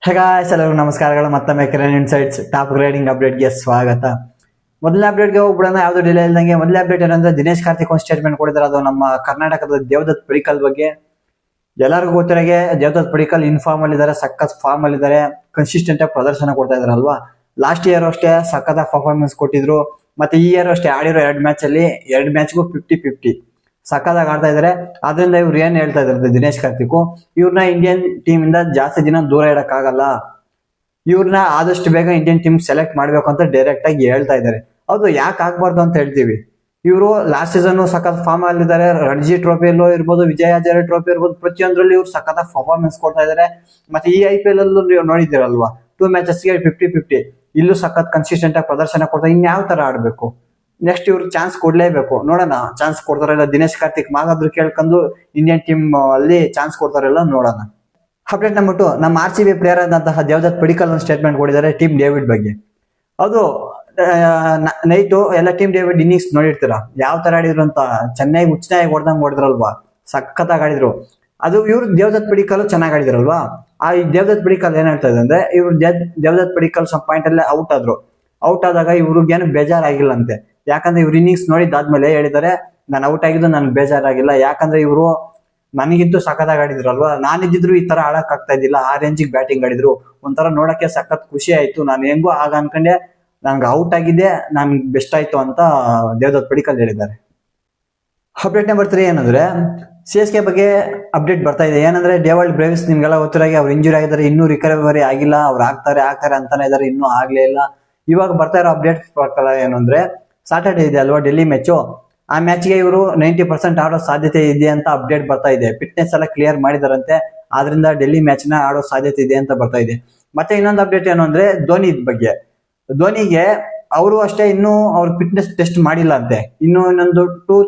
ಎಲ್ಲರಿಗೂ ನಮಸ್ಕಾರಗಳು. ಮತ್ತೊಮ್ಮೆ ಕಿರಣ್ ಇನ್ಸೈಟ್ಸ್ ಟಾಪ್ ಗ್ರೇಡಿಂಗ್ ಅಪ್ಡೇಟ್ಗೆ ಸ್ವಾಗತ. ಮೊದಲನೇ ಅಪ್ಡೇಟ್ಗೆ ಹೋಗ್ಬಿಡೋಣ, ಯಾವ್ದು ಡಿಲೇ ಇಲ್ದಂಗೆ. ಮೊದಲನೇ ಅಪ್ಡೇಟ್ ಏನಂದ್ರೆ ದಿನೇಶ್ ಕಾರ್ತಿಕ್ ಒಂದು ಸ್ಟೇಟ್ಮೆಂಟ್ ಕೊಡಿದ್ರೆ, ಅದು ನಮ್ಮ ಕರ್ನಾಟಕದ ದೇವದತ್ ಪಡಿಕ್ಕಲ್ ಬಗ್ಗೆ. ಎಲ್ಲರಿಗೂ ಗೊತ್ತಿರಾಗೆ ದೇವದತ್ ಪಡಿಕ್ಕಲ್ ಇನ್ಫಾರ್ಮ್ ಅಲ್ಲಿ ಇದಾರೆ, ಸಖತ್ ಫಾರ್ಮ್ ಅಲ್ಲಿ ಇದಾರೆ, ಕನ್ಸಿಸ್ಟೆಂಟ್ ಆಗಿ ಪ್ರದರ್ಶನ ಕೊಡ್ತಾ ಇದಾರಲ್ವಾ. ಲಾಸ್ಟ್ ಇಯರ್ ಅಷ್ಟೇ ಸಖತ್ ಪರ್ಫಾರ್ಮೆನ್ಸ್ ಕೊಟ್ಟಿದ್ರು, ಮತ್ತೆ ಈ ಇಯರ್ ಅಷ್ಟೇ ಆಡಿರೋ 2 ಮ್ಯಾಚ್ ಅಲ್ಲಿ 2 ಮ್ಯಾಚ್ಗೂ 50-50 ಸಖತ್ತಾಗಿ ಆಡ್ತಾ ಇದಾರೆ. ಆದ್ರಿಂದ ಇವ್ರು ಏನ್ ಹೇಳ್ತಾ ಇದಾರೆ ದಿನೇಶ್ ಕಾರ್ತಿಕ್, ಇವ್ರನ್ನ ಇಂಡಿಯನ್ ಟೀಮ್ ಇಂದ ಜಾಸ್ತಿ ದಿನ ದೂರ ಇಡಕ್ಕಾಗಲ್ಲ, ಇವ್ರನ್ನ ಆದಷ್ಟು ಬೇಗ ಇಂಡಿಯನ್ ಟೀಮ್ ಸೆಲೆಕ್ಟ್ ಮಾಡ್ಬೇಕು ಅಂತ ಡೈರೆಕ್ಟ್ ಆಗಿ ಹೇಳ್ತಾ ಇದಾರೆ. ಹೌದು, ಯಾಕೆ ಆಗ್ಬಾರ್ದು ಅಂತ ಹೇಳ್ತೀವಿ. ಇವರು ಲಾಸ್ಟ್ ಸೀಸನ್ ಸಖತ್ ಫಾರ್ಮ್ ಅಲ್ಲಿದ್ದಾರೆ. ರಣಜಿ ಟ್ರೋಫಿಯಲ್ಲೂ ಇರ್ಬೋದು, ವಿಜಯ ಹಜಾರೆ ಟ್ರೋಫಿ ಇರ್ಬೋದು, ಪ್ರತಿಯೊಂದರಲ್ಲಿ ಇವ್ರು ಸಖತ್ ಪರ್ಫಾರ್ಮೆನ್ಸ್ ಕೊಡ್ತಾ ಇದಾರೆ. ಮತ್ತೆ ಈ IPL ಅಲ್ಲೂ ನೀವು ನೋಡಿದಿರಲ್ವಾ, 2 ಮ್ಯಾಚಸ್ಗೆ 50-50 ಇಲ್ಲೂ ಸಖತ್ ಕನ್ಸಿಸ್ಟೆಂಟ್ ಆಗಿ ಪ್ರದರ್ಶನ ಕೊಡ್ತಾರೆ. ಇನ್ಯಾವ ತರ ಆಡ್ಬೇಕು, ನೆಕ್ಸ್ಟ್ ಇವ್ರಿಗೆ ಚಾನ್ಸ್ ಕೊಡ್ಲೇಬೇಕು. ನೋಡೋಣ ಚಾನ್ಸ್ ಕೊಡ್ತಾರಲ್ಲ, ದಿನೇಶ್ ಕಾರ್ತಿಕ್ ಮಾಗಾದ್ರು ಕೇಳ್ಕೊಂಡು ಇಂಡಿಯನ್ ಟೀಮ್ ಅಲ್ಲಿ ಚಾನ್ಸ್ ಕೊಡ್ತಾರಲ್ಲ, ನೋಡೋಣ. ಅಪ್ಡೇಟ್ ನಂಬರ್ 2, ನಮ್ಮ RCB ಪ್ಲೇಯರ್ ಆದಂತಹ ದೇವದತ್ ಪಡಿಕ್ಕಲ್ ಒಂದು ಸ್ಟೇಟ್ಮೆಂಟ್ ಕೊಟ್ಟಿದ್ದಾರೆ ಟೀಮ್ ಡೇವಿಡ್ ಬಗ್ಗೆ. ಅದು ನೈಟು ಎಲ್ಲ ಟೀಮ್ ಡೇವಿಡ್ ಇನ್ನಿಂಗ್ಸ್ ನೋಡಿರ್ತೀರ, ಯಾವ ತರ ಆಡಿದ್ರು ಅಂತ. ಚೆನ್ನಾಗಿ ಹುಚ್ಚನಾಗಿ ಹೊಡೆದಂಗ್ ಹೊಡೆದ್ರಲ್ವಾ, ಸಖತ್ತಾಗಿ ಆಡಿದ್ರು. ಅದು ಇವ್ರು ದೇವದತ್ ಪಡಿಕ್ಕಲ್ ಚೆನ್ನಾಗಿ ಆಡಿದ್ರಲ್ವಾ. ಆ ದೇವದತ್ ಪಡಿಕ್ಕಲ್ ಏನ್ ಹೇಳ್ತಾ ಇದೆ ಅಂದ್ರೆ, ಇವ್ರು ದೇವದತ್ ಪಡಿಕ್ಕಲ್ ಸ್ವಲ್ಪ ಪಾಯಿಂಟ್ ಅಲ್ಲೇ ಔಟ್ ಆದಾಗ ಇವ್ರಿಗೇನು ಬೇಜಾರಾಗಿಲ್ಲಂತೆ. ಯಾಕಂದ್ರೆ ಇವ್ರು ಇನ್ನಿಂಗ್ಸ್ ನೋಡಿದ್ದಾದ್ಮೇಲೆ ಹೇಳಿದ್ದಾರೆ, ನಾನು ಔಟ್ ಆಗಿದ್ದು ನನ್ಗೆ ಬೇಜಾರಾಗಿಲ್ಲ, ಯಾಕಂದ್ರೆ ಇವರು ನನಗಿಂತೂ ಸಖತ್ತಾಗಿ ಆಡಿದ್ರಲ್ವಾ, ನಾನಿದ್ದಿದ್ರು ಈ ತರ ಆಡಕ್ ಆಗ್ತಾ ಇದ್ದಿಲ್ಲ, ಆ ರೇಂಜಿಗೆ ಬ್ಯಾಟಿಂಗ್ ಆಡಿದ್ರು. ಒಂಥರ ನೋಡಕ್ಕೆ ಸಖತ್ ಖುಷಿ ಆಯ್ತು, ನಾನು ಹೆಂಗೋ ಆಗ ಅನ್ಕೊಂಡೆ, ನನ್ಗೆ ಔಟ್ ಆಗಿದ್ದೆ ನನ್ಗೆ ಬೆಸ್ಟ್ ಆಯ್ತು ಅಂತ ದೇವದತ್ ಪಡಿಕ್ಕಲ್ ಹೇಳಿದ್ದಾರೆ. ಅಪ್ಡೇಟ್ ನಂಬರ್ 3 ಏನಂದ್ರೆ, CSK ಬಗ್ಗೆ ಅಪ್ಡೇಟ್ ಬರ್ತಾ ಇದೆ. ಏನಂದ್ರೆ ಡೇವಲ್ಡ್ ಬ್ರೇವಿಸ್ ನಿಮ್ಗೆಲ್ಲ ಗೊತ್ತಿರಾಗೆ ಅವ್ರು ಇಂಜುರಿ ಆಗಿದ್ದಾರೆ, ಇನ್ನೂ ರಿಕವರಿ ಆಗಿಲ್ಲ. ಅವ್ರು ಆಗ್ತಾರೆ ಅಂತಾನೆ ಇದಾರೆ, ಇನ್ನೂ ಆಗ್ಲೇ ಇಲ್ಲ. ಇವಾಗ ಬರ್ತಾ ಇರೋ ಅಪ್ಡೇಟ್ ಪ್ರಕಾರ ಏನಂದ್ರೆ, ಸಾಟರ್ಡೆ ಇದೆ ಅಲ್ವಾ ಡೆಲ್ಲಿ ಮ್ಯಾಚು, ಆ ಮ್ಯಾಚ್ಗೆ ಇವರು 90% ಆಡೋ ಸಾಧ್ಯತೆ ಇದೆ ಅಂತ ಅಪ್ಡೇಟ್ ಬರ್ತಾ ಇದೆ. ಫಿಟ್ನೆಸ್ ಎಲ್ಲ ಕ್ಲಿಯರ್ ಮಾಡಿದಾರಂತೆ, ಆದ್ರಿಂದ ಡೆಲ್ಲಿ ಮ್ಯಾಚ್ ನ ಆಡೋ ಸಾಧ್ಯತೆ ಇದೆ ಅಂತ ಬರ್ತಾ ಇದೆ. ಮತ್ತೆ ಇನ್ನೊಂದು ಅಪ್ಡೇಟ್ ಏನು ಅಂದ್ರೆ, ಧೋನಿ ಬಗ್ಗೆ. ಧೋನಿಗೆ ಅವರು ಅಷ್ಟೇ ಇನ್ನೂ ಅವ್ರ ಫಿಟ್ನೆಸ್ ಟೆಸ್ಟ್ ಮಾಡಿಲ್ಲ ಅಂತೆ. ಇನ್ನೊಂದು 2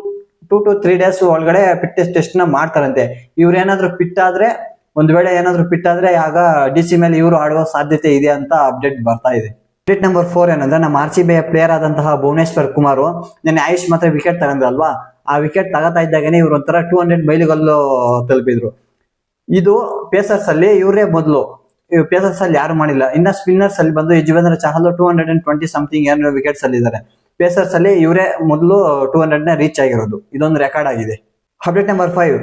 to 3 days ಒಳಗಡೆ ಫಿಟ್ನೆಸ್ ಟೆಸ್ಟ್ ನ ಮಾಡ್ತಾರಂತೆ. ಇವ್ರು ಏನಾದ್ರು ಫಿಟ್ ಆದ್ರೆ, ಒಂದ್ ವೇಳೆ ಏನಾದ್ರು ಫಿಟ್ ಆದ್ರೆ ಆಗ DC ಮೇಲೆ ಇವರು ಆಡುವ ಸಾಧ್ಯತೆ ಇದೆ ಅಂತ ಅಪ್ಡೇಟ್ ಬರ್ತಾ ಇದೆ. ಅಪ್ಡೇಟ್ ನಂಬರ್ 4 ಏನಂದ್ರೆ, ನಮ್ಮ RCB ಪ್ಲೇಯರ್ ಆದಂತಹ ಭುವನೇಶ್ವರ್ ಕುಮಾರ್ ನೆನ್ನೆ ಆಯುಷ್ ಮಾತ್ರ ವಿಕೆಟ್ ತಗೊಂಡ್ರಲ್ವಾ, ಆ ವಿಕೆಟ್ ತಗೋತಾ ಇದ್ದಾಗನೇ ಇವ್ರು ಒಂಥರ 200 ಮೈಲಿಗಲ್ಲು ತಲುಪಿದ್ರು. ಇದು ಪೇಸರ್ಸ್ ಅಲ್ಲಿ ಇವರೇ ಮೊದಲು, ಪೇಸರ್ಸ್ ಅಲ್ಲಿ ಯಾರು ಮಾಡಿಲ್ಲ. ಇನ್ನ ಸ್ಪಿನ್ನರ್ಸ್ ಅಲ್ಲಿ ಬಂದು ಯುಜವೇಂದ್ರ ಚಹಲ್ 220 ಸಮಥಿಂಗ್ ಏನೋ ವಿಕೆಟ್ಸ್ ಅಲ್ಲಿ ಇದ್ದಾರೆ. ಪೇಸರ್ಸ್ ಅಲ್ಲಿ ಇವರೇ ಮೊದಲು 200 ರೀಚ್ ಆಗಿರೋದು, ಇದೊಂದು ರೆಕಾರ್ಡ್ ಆಗಿದೆ. ಅಪ್ಡೇಟ್ ನಂಬರ್ 5,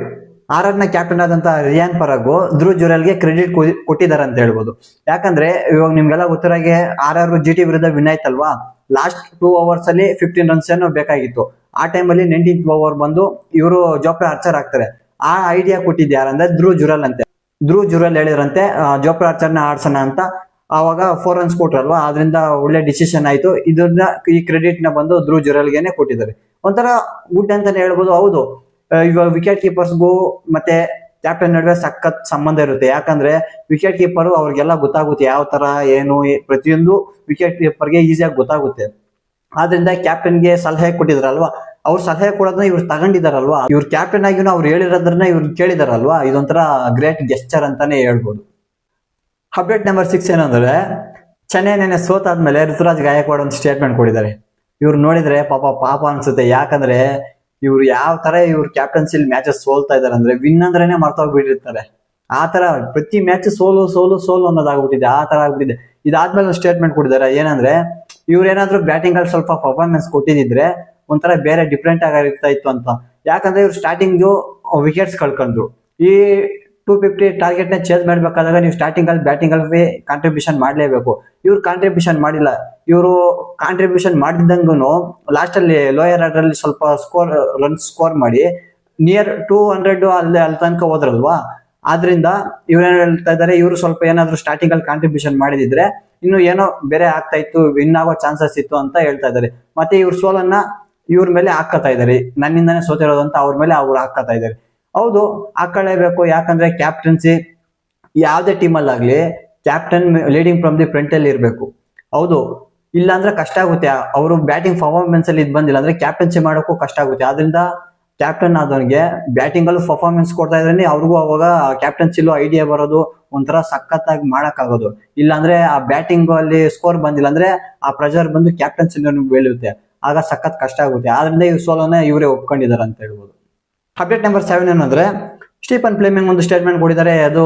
RR ನ ಕ್ಯಾಪ್ಟನ್ ಆದಂತಹ ರಿಯಾನ್ ಪರಾಗ್ ಧ್ರುವ್ ಜುರೆಲ್ಗೆ ಕ್ರೆಡಿಟ್ ಕೊಟ್ಟಿದ್ದಾರೆ ಅಂತ ಹೇಳ್ಬೋದು. ಯಾಕಂದ್ರೆ ಇವಾಗ ನಿಮ್ಗೆಲ್ಲ ಗೊತ್ತಿರಾಗೆ RR GT ವಿರುದ್ಧ ವಿನ್ ಆಯ್ತಲ್ವಾ, ಲಾಸ್ಟ್ 2 overs ಅಲ್ಲಿ 15 runs ಏನೋ ಬೇಕಾಗಿತ್ತು. ಆ ಟೈಮಲ್ಲಿ 19th over ಬಂದು ಇವರು ಜೋಫ್ರಾ ಆರ್ಚರ್ ಆಗ್ತಾರೆ. ಆ ಐಡಿಯಾ ಕೊಟ್ಟಿದ್ದು ಯಾರಂದ್ರೆ ಧ್ರುವ್ ಜುರೆಲ್ ಅಂತೆ. ಧ್ರುವ್ ಜುರೆಲ್ ಹೇಳಿದ್ರಂತೆ ಜೋಫ್ರಾ ಆರ್ಚರ್ನ ಆಡ್ಸೋಣ ಅಂತ. ಆವಾಗ 4 runs ಕೊಟ್ರಲ್ವಾ, ಆದ್ರಿಂದ ಒಳ್ಳೆ ಡಿಸಿಷನ್ ಆಯ್ತು. ಇದನ್ನ ಈ ಕ್ರೆಡಿಟ್ ನ ಬಂದು ಧ್ರುವ್ ಜುರೆಲ್ಗೆನೆ ಕೊಟ್ಟಿದ್ದಾರೆ. ಒಂಥರ ಗುಡ್ ಅಂತಾನೆ ಹೇಳ್ಬೋದು. ಹೌದು, ಇವಾಗ ವಿಕೆಟ್ ಕೀಪರ್ಸ್ಗೂ ಮತ್ತೆ ಕ್ಯಾಪ್ಟನ್ ನಡುವೆ ಸಖತ್ ಸಂಬಂಧ ಇರುತ್ತೆ. ಯಾಕಂದ್ರೆ ವಿಕೆಟ್ ಕೀಪರ್ ಅವ್ರಿಗೆಲ್ಲ ಗೊತ್ತಾಗುತ್ತೆ, ಯಾವ ತರ ಏನು ಪ್ರತಿಯೊಂದು ವಿಕೆಟ್ ಕೀಪರ್ಗೆ ಈಸಿಯಾಗಿ ಗೊತ್ತಾಗುತ್ತೆ. ಆದ್ರಿಂದ ಕ್ಯಾಪ್ಟನ್ಗೆ ಸಲಹೆ ಕೊಟ್ಟಿದ್ರಲ್ವಾ, ಅವ್ರು ಸಲಹೆ ಕೊಡೋದನ್ನ ಇವ್ರು ತಗೊಂಡಿದಾರಲ್ವಾ, ಇವ್ರು ಕ್ಯಾಪ್ಟನ್ ಆಗಿನೂ ಅವ್ರು ಹೇಳಿರೋದನ್ನ ಇವ್ರು ಕೇಳಿದಾರಲ್ವಾ, ಇದೊಂಥರ ಗ್ರೇಟ್ ಗೆಸ್ಚರ್ ಅಂತಾನೆ ಹೇಳ್ಬೋದು. ಅಪ್ಡೇಟ್ ನಂಬರ್ 6 ಏನಂದ್ರೆ, ಚೆನ್ನೈ ನೆನ್ನೆ ಸೋತಾದ್ಮೇಲೆ ಋತುರಾಜ್ ಗಾಯಕ್ವಾಡ್ ಒಂದು ಸ್ಟೇಟ್ಮೆಂಟ್ ಕೊಟ್ಟಿದ್ದಾರೆ. ಇವ್ರು ನೋಡಿದ್ರೆ ಪಾಪ ಅನ್ಸುತ್ತೆ. ಯಾಕಂದ್ರೆ ಇವ್ರು ಯಾವ ತರ ಇವ್ರು ಕ್ಯಾಪ್ಟನ್ಸಿಲ್ ಮ್ಯಾಚಸ್ ಸೋಲ್ತಾ ಇದಾರೆ ಅಂದ್ರೆ, ವಿನ್ ಅಂದ್ರೇನೆ ಮರ್ತೋಗ್ಬಿಟ್ಟಿರ್ತಾರೆ. ಆ ತರ ಪ್ರತಿ ಮ್ಯಾಚ್ ಸೋಲು ಅನ್ನೋದಾಗ್ಬಿಟ್ಟಿದೆ, ಆ ತರ ಆಗ್ಬಿಟ್ಟಿದೆ. ಇದಾದ್ಮೇಲೆ ಒಂದು ಸ್ಟೇಟ್ಮೆಂಟ್ ಕೊಟ್ಟಿದ್ದಾರೆ. ಏನಂದ್ರೆ, ಇವ್ರೇನಾದ್ರೂ ಬ್ಯಾಟಿಂಗ್ ಅಲ್ಲಿ ಸ್ವಲ್ಪ ಪರ್ಫಾರ್ಮೆನ್ಸ್ ಕೊಟ್ಟಿದ್ರೆ ಒಂಥರ ಬೇರೆ ಡಿಫ್ರೆಂಟ್ ಆಗಿರ್ತಾ ಇತ್ತು ಅಂತ. ಯಾಕಂದ್ರೆ ಇವ್ರು ಸ್ಟಾರ್ಟಿಂಗ್ ವಿಕೆಟ್ಸ್ ಕಳ್ಕೊಂಡ್ರು. ಈ 250 ಟಾರ್ಗೆಟ್ ನ ಚೇಸ್ ಮಾಡ್ಬೇಕಾದಾಗ ನೀವು ಸ್ಟಾರ್ಟಿಂಗ್ ಅಲ್ಲಿ ಬ್ಯಾಟಿಂಗ್ ಅಲ್ಲಿ ಕಾಂಟ್ರಿಬ್ಯೂಷನ್ ಮಾಡ್ಲೇಬೇಕು. ಇವ್ರು ಕಾಂಟ್ರಿಬ್ಯೂಷನ್ ಮಾಡಿಲ್ಲ. ಇವರು ಕಾಂಟ್ರಿಬ್ಯೂಷನ್ ಮಾಡಿದಂಗೂ ಲಾಸ್ಟ್ ಅಲ್ಲಿ ಲೋಯರ್ ಆರ್ಡರ್ ಅಲ್ಲಿ ಸ್ವಲ್ಪ ರನ್ಸ್ ಸ್ಕೋರ್ ಮಾಡಿ ನಿಯರ್ 200 ಅಲ್ಲಿ ತನಕ ಹೋದ್ರಲ್ವಾ. ಆದ್ರಿಂದ ಇವ್ರೇನ್ ಹೇಳ್ತಾ ಇದಾರೆ, ಇವರು ಸ್ವಲ್ಪ ಏನಾದ್ರು ಸ್ಟಾರ್ಟಿಂಗ್ ಅಲ್ಲಿ ಕಾಂಟ್ರಿಬ್ಯೂಷನ್ ಮಾಡಿದಿದ್ರೆ ಇನ್ನು ಏನೋ ಬೇರೆ ಆಗ್ತಾ ಇತ್ತು, ವಿನ್ ಆಗೋ ಚಾನ್ಸಸ್ ಇತ್ತು ಅಂತ ಹೇಳ್ತಾ ಇದಾರೆ. ಮತ್ತೆ ಇವ್ರ ಸೋಲನ್ನ ಇವ್ರ ಮೇಲೆ ಹಾಕತಾ ಇದಾರೆ, ನನ್ನಿಂದಾನೇ ಸೋತಿರೋದು ಅಂತ ಅವ್ರ ಮೇಲೆ ಅವ್ರು ಹಾಕತಾ ಇದಾರೆ. ಹೌದು, ಹಾಕೊಳ್ಳೇಬೇಕು. ಯಾಕಂದ್ರೆ ಕ್ಯಾಪ್ಟನ್ಸಿ ಯಾವ್ದೇ ಟೀಮಲ್ಲಾಗ್ಲಿ captain leading from the front ಅಲ್ಲಿ ಇರ್ಬೇಕು. ಹೌದು, ಇಲ್ಲ ಅಂದ್ರೆ ಕಷ್ಟ ಆಗುತ್ತೆ. ಅವರು ಬ್ಯಾಟಿಂಗ್ ಪರ್ಫಾರ್ಮೆನ್ಸ್ ಅಲ್ಲಿ ಇದು ಬಂದಿಲ್ಲ ಅಂದ್ರೆ ಕ್ಯಾಪ್ಟನ್ಸಿ ಮಾಡೋಕ್ಕೂ ಕಷ್ಟ ಆಗುತ್ತೆ. ಆದ್ರಿಂದ ಕ್ಯಾಪ್ಟನ್ ಆದವನಿಗೆ ಬ್ಯಾಟಿಂಗ್ ಅಲ್ಲೂ ಪರ್ಫಾರ್ಮೆನ್ಸ್ ಕೊಡ್ತಾ ಇದ್ರೆ ಅವ್ರಿಗೂ ಅವಾಗ ಕ್ಯಾಪ್ಟನ್ಸಿಲೂ ಐಡಿಯಾ ಬರೋದು, ಒಂಥರ ಸಖತ್ತಾಗಿ ಮಾಡಕ್ ಆಗೋದು. ಇಲ್ಲಾಂದ್ರೆ ಆ ಬ್ಯಾಟಿಂಗ್ ಅಲ್ಲಿ ಸ್ಕೋರ್ ಬಂದಿಲ್ಲ ಅಂದ್ರೆ ಆ ಪ್ರೆಷರ್ ಬಂದು ಕ್ಯಾಪ್ಟನ್ಸಿ ಬೀಳುತ್ತೆ, ಆಗ ಸಖತ್ ಕಷ್ಟ ಆಗುತ್ತೆ. ಆದ್ರಿಂದ ಈ ಸೋಲನ್ನ ಇವರೇ ಒಪ್ಕೊಂಡಿದ್ದಾರೆ ಅಂತ ಹೇಳ್ಬೋದು. ಅಪ್ಡೇಟ್ ನಂಬರ್ 7 ಏನಂದ್ರೆ, ಸ್ಟೀಫನ್ ಫ್ಲೆಮಿಂಗ್ ಒಂದು ಸ್ಟೇಟ್ಮೆಂಟ್ ಕೊಟ್ಟಿದ್ದಾರೆ, ಅದು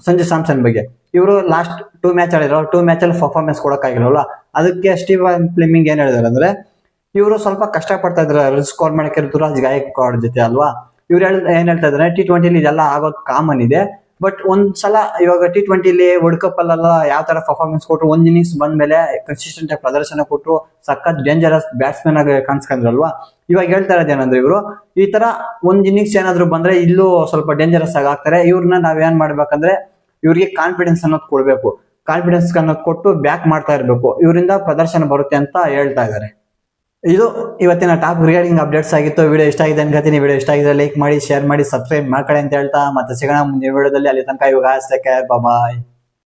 ಸಂಜು ಸ್ಯಾಮ್ಸನ್ ಬಗ್ಗೆ. ಇವರು ಲಾಸ್ಟ್ 2 ಮ್ಯಾಚ್ ಆಡಿದ್ರು, 2 ಮ್ಯಾಚಲ್ಲಿ ಪರ್ಫಾರ್ಮೆನ್ಸ್ ಕೊಡೋಕ್ಕಾಗಿಲ್ವಲ್ಲ, ಅದಕ್ಕೆ ಸ್ಟೀಫನ್ ಫ್ಲೆಮಿಂಗ್ ಏನ್ ಹೇಳಿದಾರೆ ಅಂದ್ರೆ, ಇವರು ಸ್ವಲ್ಪ ಕಷ್ಟ ಪಡ್ತಾ ಇದ್ರು ರನ್ ಸ್ಕೋರ್ ಮಾಡಕ್ಕೆ ಋತುರಾಜ್ ಗಾಯಕ್ವಾಡ್ ಜೊತೆ ಅಲ್ವಾ. ಇವ್ರು ಏನ್ ಹೇಳ್ತಾ ಇದಾರೆ, T20 ಇದೆಲ್ಲ ಆಗೋದು ಕಾಮನ್ ಇದೆ, ಬಟ್ ಒಂದ್ಸಲ ಇವಾಗ T20 ವರ್ಲ್ಡ್ ಕಪ್ ಅಲ್ಲೆಲ್ಲ ಯಾವ ತರ ಪರ್ಫಾರ್ಮೆನ್ಸ್ ಕೊಟ್ಟರು, ಒಂದ್ ಇನ್ನಿಂಗ್ಸ್ ಬಂದ್ಮೇಲೆ ಕನ್ಸಿಸ್ಟೆಂಟ್ ಆಗಿ ಪ್ರದರ್ಶನ ಕೊಟ್ಟರು, ಸಖತ್ ಡೇಂಜರಸ್ ಬ್ಯಾಟ್ಸ್ಮನ್ ಆಗಿ ಕಾಣಿಸ್ಕೊಂಡ್ರಲ್ವಾ. ಇವಾಗ ಹೇಳ್ತಾ ಇರೋದೇನಂದ್ರೆ, ಇವರು ಈ ತರ ಒಂದ್ ಇನ್ನಿಂಗ್ಸ್ ಏನಾದ್ರು ಬಂದ್ರೆ ಇಲ್ಲೂ ಸ್ವಲ್ಪ ಡೇಂಜರಸ್ ಆಗಿ ಆಗ್ತಾರೆ. ಇವ್ರನ್ನ ನಾವೇನ್ ಮಾಡ್ಬೇಕಂದ್ರೆ, ಇವ್ರಿಗೆ ಕಾನ್ಫಿಡೆನ್ಸ್ ಅನ್ನೋದು ಕೊಡ್ಬೇಕು, ಕಾನ್ಫಿಡೆನ್ಸ್ ಅನ್ನೋದು ಕೊಟ್ಟು ಬ್ಯಾಕ್ ಮಾಡ್ತಾ ಇರ್ಬೇಕು, ಇವರಿಂದ ಪ್ರದರ್ಶನ ಬರುತ್ತೆ ಅಂತ ಹೇಳ್ತಾ ಇದ್ದಾರೆ. ಇದು ಇವತ್ತಿನ ಟಾಪ್ ಕ್ರಿಕೆಟಿಂಗ್ ಅಪ್ಡೇಟ್ಸ್ ಆಗಿತ್ತು. ವಿಡಿಯೋ ಇಷ್ಟ ಆಗಿದೆ ಅನ್ಕೋತೀನಿ. ವಿಡಿಯೋ ಇಷ್ಟ ಆಗಿದ್ರೆ ಲೈಕ್ ಮಾಡಿ, ಶೇರ್ ಮಾಡಿ, ಸಬ್ಸ್ಕ್ರೈಬ್ ಮಾಡ್ಕೊಳ್ಳಿ ಅಂತ ಹೇಳ್ತಾ ಮತ್ತೆ ಸಿಗೋಣ ಮುಂದಿನ ವಿಡಿಯೋದಲ್ಲಿ. ಅಲ್ಲಿ ತನಕ ಇವಾಗ ಬಾಯ್.